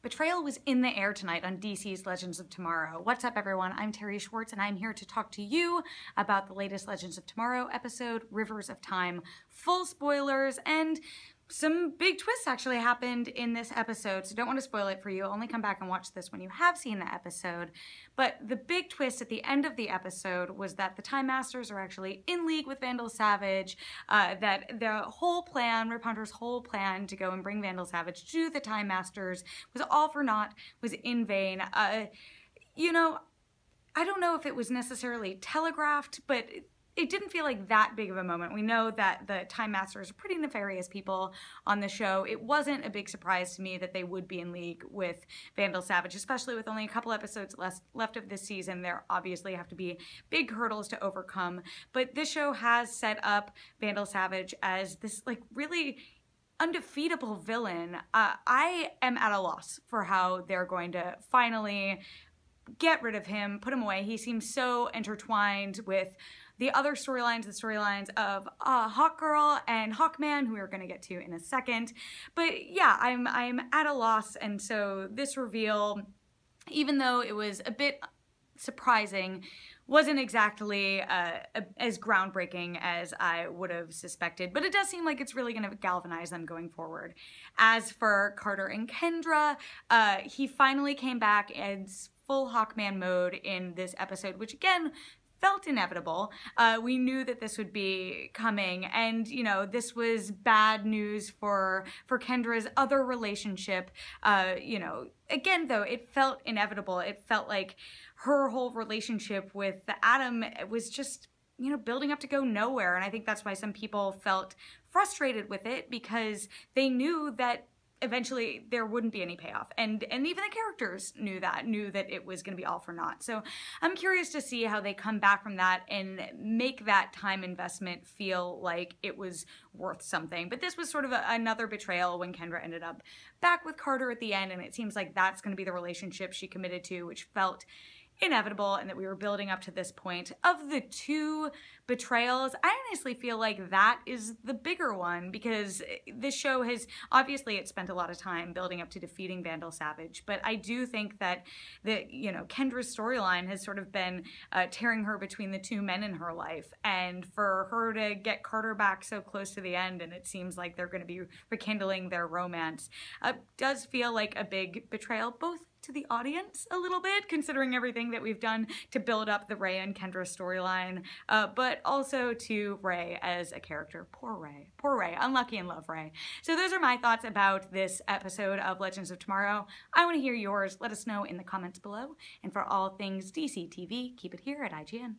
Betrayal was in the air tonight on DC's Legends of Tomorrow. What's up, everyone? I'm Terri Schwartz, and I'm here to talk to you about the latest Legends of Tomorrow episode, Rivers of Time. Full spoilers, and some big twists actually happened in this episode, so don't want to spoil it for you. Only come back and watch this when you have seen the episode. But the big twist at the end of the episode was that the Time Masters are actually in league with Vandal Savage, that the whole plan, Rip Hunter's whole plan to go and bring Vandal Savage to the Time Masters was all for naught, was in vain. You know, I don't know if it was necessarily telegraphed, but it didn't feel like that big of a moment. We know that the Time Masters are pretty nefarious people on the show. It wasn't a big surprise to me that they would be in league with Vandal Savage, especially with only a couple episodes left of this season. There obviously have to be big hurdles to overcome. But this show has set up Vandal Savage as this like really undefeatable villain. I am at a loss for how they're going to finally get rid of him, put him away. He seems so intertwined with the other storylines, the storylines of Hawkgirl and Hawkman, who we're going to get to in a second. But yeah, I'm at a loss, and so this reveal, even though it was a bit surprising, wasn't exactly as groundbreaking as I would have suspected, but it does seem like it's really going to galvanize them going forward. As for Carter and Kendra, he finally came back as full Hawkman mode in this episode, which again felt inevitable. We knew that this would be coming, and you know, this was bad news for Kendra's other relationship. You know, again though, it felt inevitable. It felt like her whole relationship with the Atom was just, you know, building up to go nowhere, and I think that's why some people felt frustrated with it, because they knew that eventually there wouldn't be any payoff, and even the characters knew that it was going to be all for naught. So I'm curious to see how they come back from that and make that time investment feel like it was worth something. But this was sort of another betrayal when Kendra ended up back with Carter at the end, and it seems like that's going to be the relationship she committed to, which felt inevitable, and that we were building up to this point. Of the two betrayals, I honestly feel like that is the bigger one, because this show has, obviously it spent a lot of time building up to defeating Vandal Savage, but I do think that you know, Kendra's storyline has sort of been tearing her between the two men in her life, and for her to get Carter back so close to the end, and it seems like they're going to be rekindling their romance, does feel like a big betrayal, both to the audience a little bit, considering everything that we've done to build up the Ray and Kendra storyline, but also to Ray as a character. Poor Ray, unlucky in love, Ray. So those are my thoughts about this episode of Legends of Tomorrow. I want to hear yours. Let us know in the comments below. And for all things DC TV, keep it here at IGN.